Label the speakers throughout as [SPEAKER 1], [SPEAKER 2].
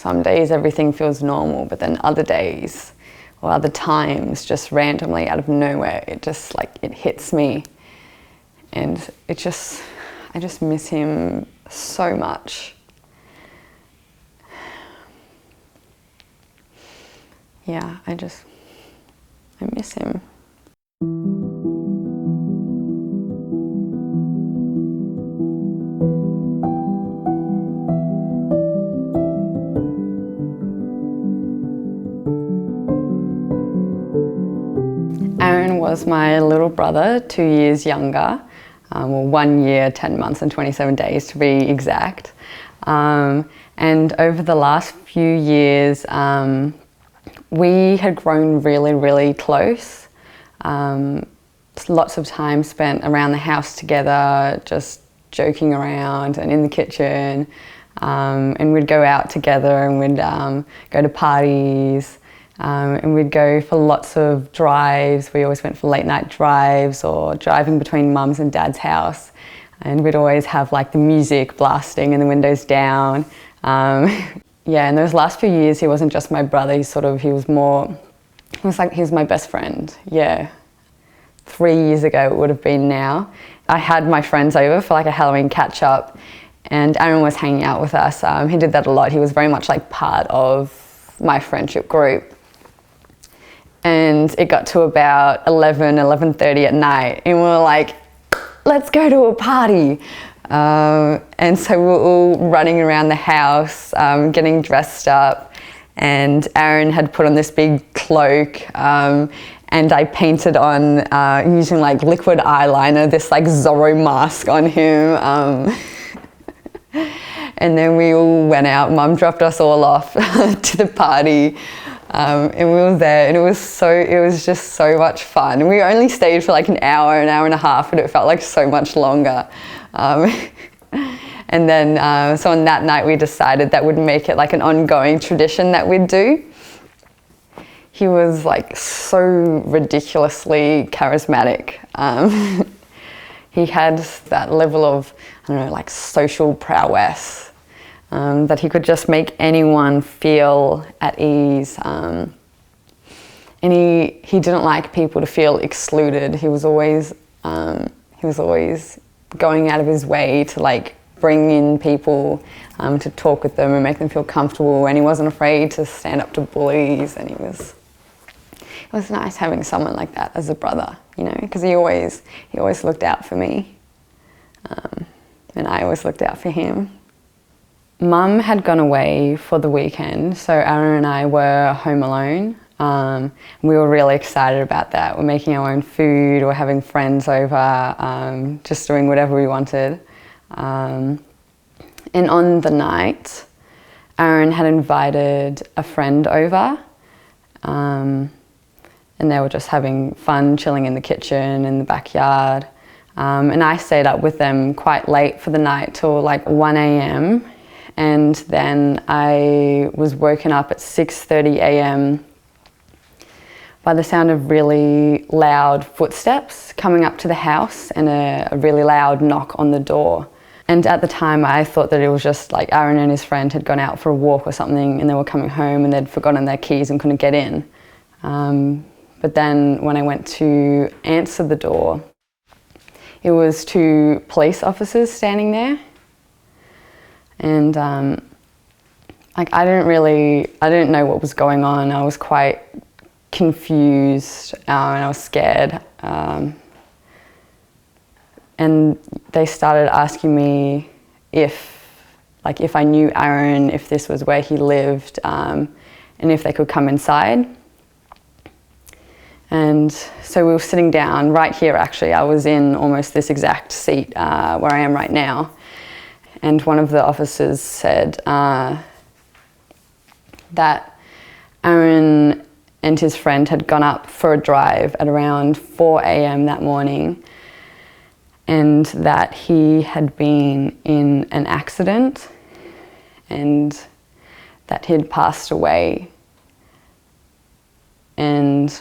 [SPEAKER 1] some days everything feels normal, but then other days or other times, just randomly out of nowhere, it just like, it hits me. And I just miss him so much. Yeah, I miss him. Aaron was my little brother, 2 years younger. Well, 1 year, 10 months and 27 days to be exact. And over the last few years, we had grown really, really close. Lots of time spent around the house together, just joking around and in the kitchen. And we'd go out together and we'd go to parties. And we'd go for lots of drives. We always went for late night drives or driving between mum's and dad's house. And we'd always have like the music blasting and the windows down. Yeah, in those last few years, he wasn't just my brother, he was my best friend, yeah. 3 years ago it would have been now. I had my friends over for like a Halloween catch up and Aaron was hanging out with us. He did that a lot. He was very much like part of my friendship group. And it got to about 11:30 at night and we were like, let's go to a party. And so we were all running around the house, getting dressed up, and Aaron had put on this big cloak, and I painted on, using like liquid eyeliner, this like Zorro mask on him. And then we all went out. Mum dropped us all off to the party. And we were there and it was just so much fun. And we only stayed for like an hour and a half, but it felt like so much longer. And then, so on that night we decided that would make it like an ongoing tradition that we'd do. He was like so ridiculously charismatic. He had that level of, I don't know, like social prowess. That he could just make anyone feel at ease. And he didn't like people to feel excluded. He was always going out of his way to like bring in people, to talk with them and make them feel comfortable, and he wasn't afraid to stand up to bullies, and it was nice having someone like that as a brother, you know, because he always looked out for me, and I always looked out for him. Mum had gone away for the weekend, so Aaron and I were home alone. We were really excited about that. We're making our own food, we're having friends over, just doing whatever we wanted. And on the night, Aaron had invited a friend over, and they were just having fun, chilling in the kitchen, in the backyard. And I stayed up with them quite late for the night, till like 1 a.m. And then I was woken up at 6:30 a.m. by the sound of really loud footsteps coming up to the house and a really loud knock on the door. And at the time I thought that it was just like Aaron and his friend had gone out for a walk or something and they were coming home and they'd forgotten their keys and couldn't get in. But then when I went to answer the door, it was two police officers standing there. And like I didn't know what was going on. I was quite confused and I was scared. And they started asking me if I knew Aaron, if this was where he lived, and if they could come inside. And so we were sitting down right here actually. I was in almost this exact seat where I am right now. And one of the officers said that Aaron and his friend had gone up for a drive at around 4 a.m. that morning, and that he had been in an accident and that he'd passed away. And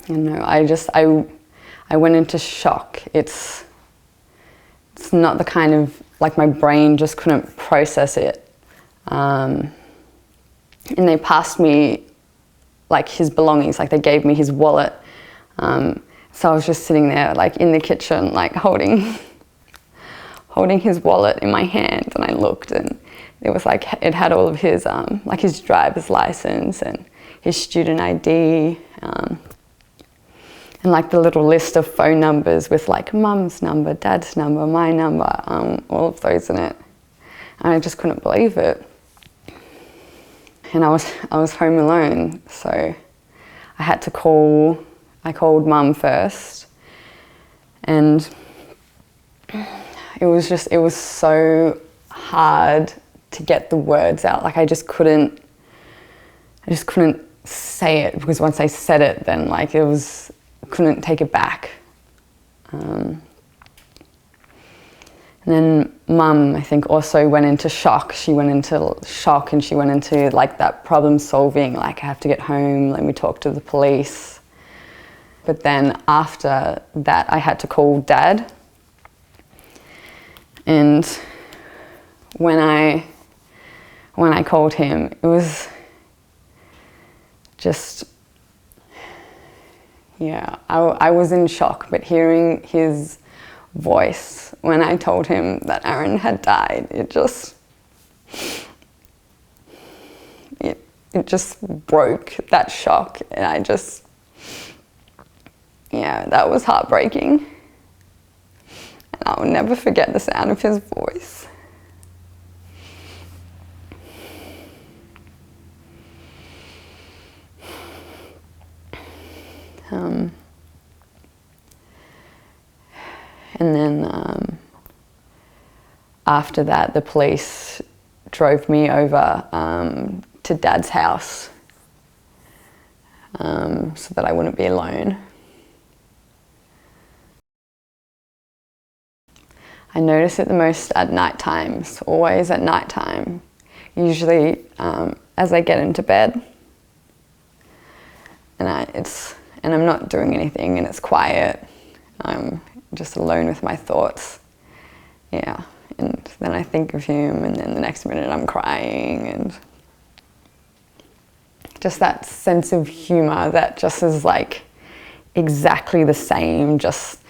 [SPEAKER 1] you know, I went into shock. It's not the kind of, like my brain just couldn't process it. and they passed me like his belongings, like they gave me his wallet. So I was just sitting there like in the kitchen, like holding his wallet in my hand, and I looked, and it was like, it had all of his, like his driver's license and his student ID, and like the little list of phone numbers with like mum's number, dad's number, my number, all of those in it. And I just couldn't believe it. And I was home alone, so I had to I called mum first, and it was so hard to get the words out. Like I just couldn't say it, because once I said it, then like couldn't take it back. And then mum, I think, also went into shock. She went into shock, and she went into like that problem solving, like I have to get home, let me talk to the police. But then after that, I had to call Dad. And when I called him, it was just, yeah, I was in shock, but hearing his voice when I told him that Aaron had died, it just broke that shock, and that was heartbreaking. And I'll never forget the sound of his voice. And then after that, the police drove me over to Dad's house so that I wouldn't be alone. I notice it the most at night times, always at night time, usually as I get into bed. And I'm not doing anything, and it's quiet. I'm just alone with my thoughts. Yeah, and then I think of him, and then the next minute I'm crying, and just that sense of humour that just is like exactly the same, just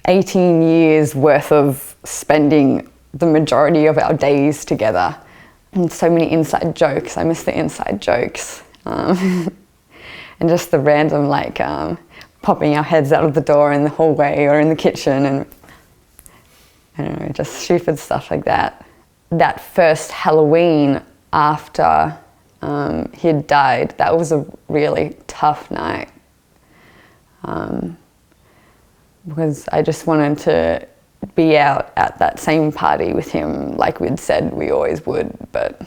[SPEAKER 1] 18 years worth of spending the majority of our days together. And so many inside jokes. I miss the inside jokes. And just the random like popping our heads out of the door in the hallway or in the kitchen, and I don't know, just stupid stuff like that. That first Halloween after he had died, that was a really tough night. Because I just wanted to be out at that same party with him like we'd said we always would, but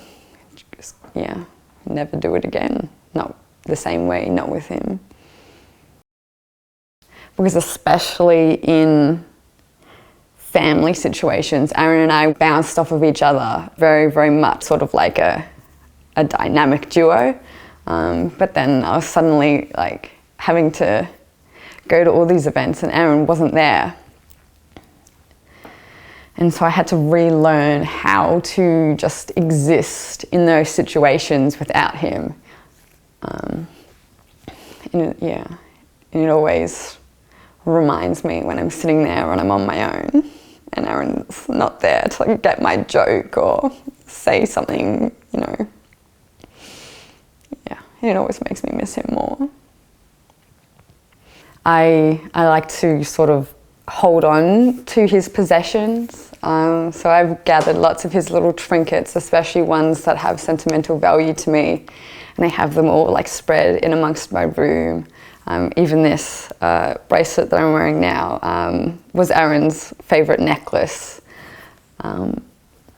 [SPEAKER 1] just, yeah, never do it again. Not the same way, not with him. Because especially in family situations, Aaron and I bounced off of each other very, very much, sort of like a dynamic duo. But then I was suddenly like having to go to all these events, and Aaron wasn't there. And so I had to relearn how to just exist in those situations without him. And it always reminds me when I'm sitting there and I'm on my own and Aaron's not there to like get my joke or say something, you know. Yeah, it always makes me miss him more. I like to sort of hold on to his possessions. So I've gathered lots of his little trinkets, especially ones that have sentimental value to me. And I have them all like spread in amongst my room. Even this bracelet that I'm wearing now was Aaron's favourite necklace.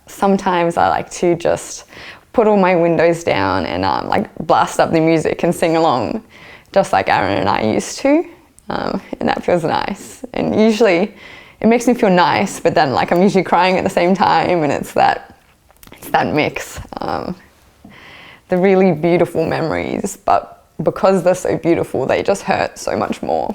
[SPEAKER 1] Sometimes I like to just put all my windows down and like blast up the music and sing along, just like Aaron and I used to. And that feels nice. And usually it makes me feel nice, but then like I'm usually crying at the same time, and it's that mix. The really beautiful memories, but because they're so beautiful, they just hurt so much more.